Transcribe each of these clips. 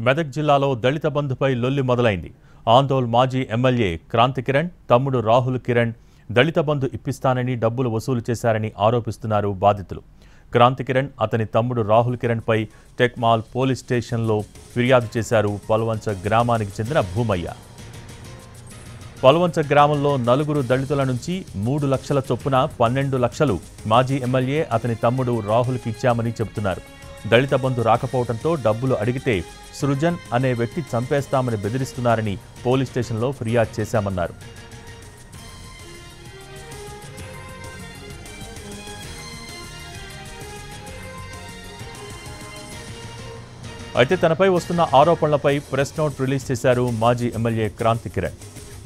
మెదక్ జిల్లాలో దళిత బంధుపై లొల్లి మొదలైంది. ఆందోళ్ మాజీ ఎమ్మెల్యే క్రాంతి కిరణ్ తమ్ముడు రాహుల్ కిరణ్ దళిత బంధు ఇప్పిస్తానని డబ్బులు వసూలు చేశారని ఆరోపిస్తున్నారు బాధితులు. క్రాంతి కిరణ్ అతని తమ్ముడు రాహుల్ కిరణ్పై టెక్మాల్ పోలీస్ స్టేషన్లో ఫిర్యాదు చేశారు పల్వంచ గ్రామానికి చెందిన భూమయ్య. పల్వంచ గ్రామంలో నలుగురు దళితుల నుంచి 3 లక్షల చొప్పున 12 లక్షలు మాజీ ఎమ్మెల్యే అతని తమ్ముడు రాహుల్కి ఇచ్చామని చెబుతున్నారు. దళిత బంధు రాకపోవడంతో డబ్బులు అడిగితే సృజన్ అనే వ్యక్తి చంపేస్తామని బెదిరిస్తున్నారని పోలీస్ స్టేషన్లో ఫిర్యాదు చేశామన్నారు. అయితే తనపై వస్తున్న ఆరోపణలపై ప్రెస్ నోట్ రిలీజ్ చేశారు మాజీ ఎమ్మెల్యే క్రాంతి కిరణ్.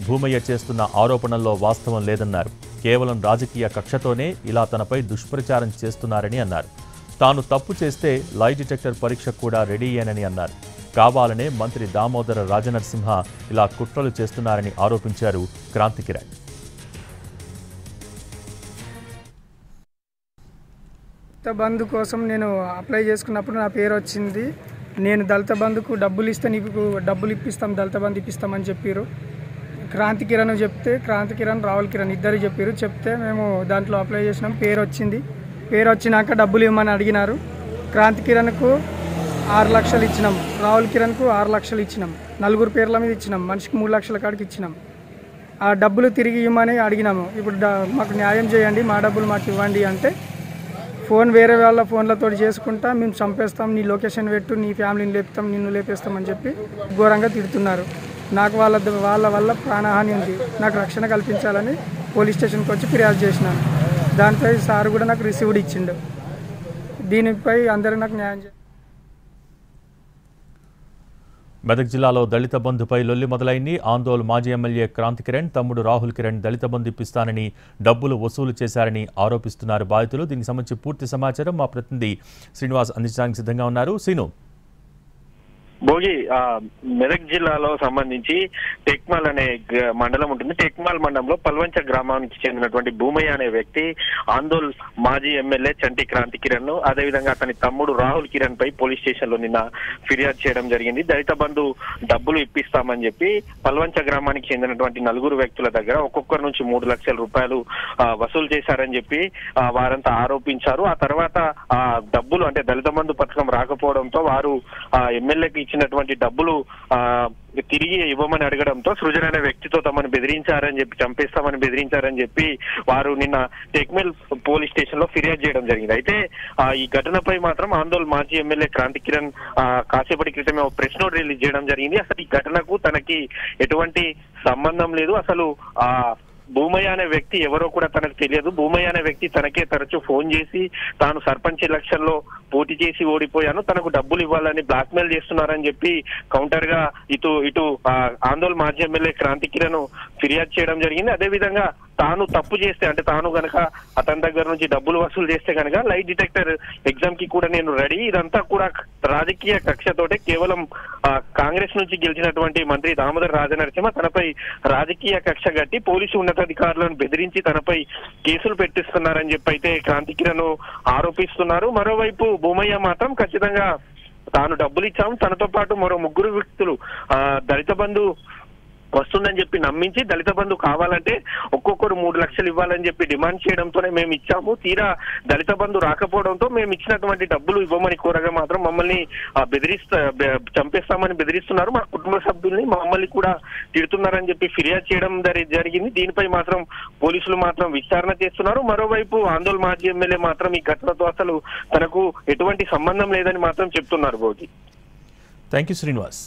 భూమయ్య చేస్తున్న ఆరోపణల్లో వాస్తవం లేదన్నారు. కేవలం రాజకీయ కక్షతోనే ఇలా తనపై దుష్ప్రచారం చేస్తున్నారని అన్నారు. తాను తప్పు చేస్తే లై డిటెక్టర్ పరీక్ష కూడా రెడీ అయ్యానని అన్నారు. కావాలనే మంత్రి దామోదర రాజనరసింహ ఇలా కుట్రలు చేస్తున్నారని ఆరోపించారు క్రాంతి కిరణ్. బంధు కోసం నేను అప్లై చేసుకున్నప్పుడు నా పేరు వచ్చింది. నేను దళిత బంధుకు డబ్బులు ఇస్తే నీకు డబ్బులు ఇప్పిస్తాం, దళిత బంధు ఇప్పిస్తామని చెప్పారు. క్రాంతి కిరణ్ చెప్తే క్రాంతి కిరణ్ రాహుల్ కిరణ్ ఇద్దరు చెప్పారు. చెప్తే మేము దాంట్లో అప్లై చేసినాం. పేరు వచ్చింది. పేరు వచ్చినాక డబ్బులు ఇవ్వమని అడిగినారు. క్రాంతి కిరణ్కు 6 లక్షలు ఇచ్చినాం, రాహుల్ కిరణ్కు 6 లక్షలు ఇచ్చినాం. నలుగురు పేర్ల మీద ఇచ్చినాం. మనిషికి 3 లక్షల కాడికి ఇచ్చినాం. ఆ డబ్బులు తిరిగి ఇవ్వమని అడిగినాము. ఇప్పుడు మాకు న్యాయం చేయండి, మా డబ్బులు మాకు ఇవ్వండి అంటే వేరే వాళ్ళ ఫోన్లతో చేసుకుంటా మేము చంపేస్తాం, నీ లొకేషన్ పెట్టు, నీ ఫ్యామిలీని లేపుతాం, నిన్ను లేపేస్తామని చెప్పి ఘోరంగా తిడుతున్నారు. నాకు వాళ్ళ వల్ల ప్రాణహాని ఉంది, నాకు రక్షణ కల్పించాలని పోలీస్ స్టేషన్కి వచ్చి ఫిర్యాదు చేసినాను. దానిపై సార్ కూడా నాకు రిసీవ్డ్ ఇచ్చిండు. దీనిపై అందరూ నాకు న్యాయం చేయాలి. మెదక్ జిల్లాలో దళిత బంధుపై లొల్లి మొదలైంది. ఆందోళ్ మాజీ ఎమ్మెల్యే క్రాంతి కిరణ్ తమ్ముడు రాహుల్ కిరణ్ దళిత బంధు ఇప్పిస్తానని డబ్బులు వసూలు చేశారని ఆరోపిస్తున్నారు బాధితులు. దీనికి సంబంధించి పూర్తి సమాచారం మా ప్రతినిధి శ్రీనివాస్ అందించడానికి సిద్ధంగా ఉన్నారు. శ్రీను, భోగి మెదక్ జిల్లాలో సంబంధించి టెక్మాల్ అనే మండలం ఉంటుంది. టెక్మాల్ మండలంలో పల్వంచ గ్రామానికి చెందినటువంటి భూమయ్య అనే వ్యక్తి ఆందోళ్ మాజీ ఎమ్మెల్యే చంటి క్రాంతి కిరణ్ అదేవిధంగా అతని తమ్ముడు రాహుల్ కిరణ్ పై పోలీస్ స్టేషన్ లో నిన్న ఫిర్యాదు చేయడం జరిగింది. దళిత బంధు డబ్బులు ఇప్పిస్తామని చెప్పి పల్వంచ గ్రామానికి చెందినటువంటి నలుగురు వ్యక్తుల దగ్గర ఒక్కొక్కరి నుంచి 3 లక్షల రూపాయలు వసూలు చేశారని చెప్పి వారంతా ఆరోపించారు. ఆ తర్వాత ఆ డబ్బులు అంటే దళిత బంధు పథకం రాకపోవడంతో వారు ఎమ్మెల్యేకి ఇచ్చినటువంటి డబ్బులు తిరిగి ఇవ్వమని అడగడంతో సృజన్ అనే వ్యక్తితో తమను బెదిరించారని చెప్పి చంపేస్తామని బెదిరించారని చెప్పి వారు నిన్న టెక్మెల్ పోలీస్ స్టేషన్ లో ఫిర్యాదు చేయడం జరిగింది. అయితే ఈ ఘటనపై మాత్రం ఆందోళ్ మాజీ ఎమ్మెల్యే క్రాంతి కిరణ్ కాసేపటి క్రితమే ప్రెస్ నోట్ రిలీజ్ చేయడం జరిగింది. అసలు ఈ ఘటనకు తనకి ఎటువంటి సంబంధం లేదు, అసలు భూమయ్య అనే వ్యక్తి ఎవరో కూడా తనకు తెలియదు. భూమయ్య అనే వ్యక్తి తనకే తరచూ ఫోన్ చేసి తాను సర్పంచ్ ఎలక్షన్ లో పోటీ చేసి ఓడిపోయాను, తనకు డబ్బులు ఇవ్వాలని బ్లాక్మెయిల్ చేస్తున్నారని చెప్పి కౌంటర్ గా ఇటు ఆందోళ్ మాజీ ఎమ్మెల్యే క్రాంతి కిరణ్ ఫిర్యాదు చేయడం జరిగింది. అదేవిధంగా తాను తప్పు చేస్తే అంటే తాను గనక అతని దగ్గర నుంచి డబ్బులు వసూలు చేస్తే కనుక లై డిటెక్టర్ ఎగ్జామ్ కి కూడా నేను రెడీ, ఇదంతా కూడా రాజకీయ కక్షతోటే కేవలం కాంగ్రెస్ నుంచి గెలిచినటువంటి మంత్రి దామోదర రాజనరసింహ తనపై రాజకీయ కక్ష గట్టి పోలీసు ఉన్నతాధికారులను బెదిరించి తనపై కేసులు పెట్టిస్తున్నారని చెప్పి అయితే క్రాంతి కిరణ్ ఆరోపిస్తున్నారు. మరోవైపు భూమయ్య మాత్రం ఖచ్చితంగా తాను డబ్బులు ఇచ్చాము, తనతో పాటు మరో 3 వ్యక్తులు దళిత బంధు వస్తుందని చెప్పి నమ్మించి దళిత బంధు కావాలంటే ఒక్కొక్కరు 3 లక్షలు ఇవ్వాలని చెప్పి డిమాండ్ చేయడంతోనే మేము ఇచ్చాము. తీరా దళిత బంధు రాకపోవడంతో మేము ఇచ్చినటువంటి డబ్బులు ఇవ్వమని కోరగా మాత్రం మమ్మల్ని చంపేస్తామని బెదిరిస్తున్నారు, మా కుటుంబ సభ్యుల్ని మమ్మల్ని కూడా తిడుతున్నారని చెప్పి ఫిర్యాదు చేయడం జరిగింది. దీనిపై మాత్రం పోలీసులు మాత్రం విచారణ చేస్తున్నారు. మరోవైపు ఆందోళ్ మాజీ ఎమ్మెల్యే మాత్రం ఈ ఘటనతో అసలు తనకు ఎటువంటి సంబంధం లేదని మాత్రం చెప్తున్నారు. Bhogi, thank you Srinivas.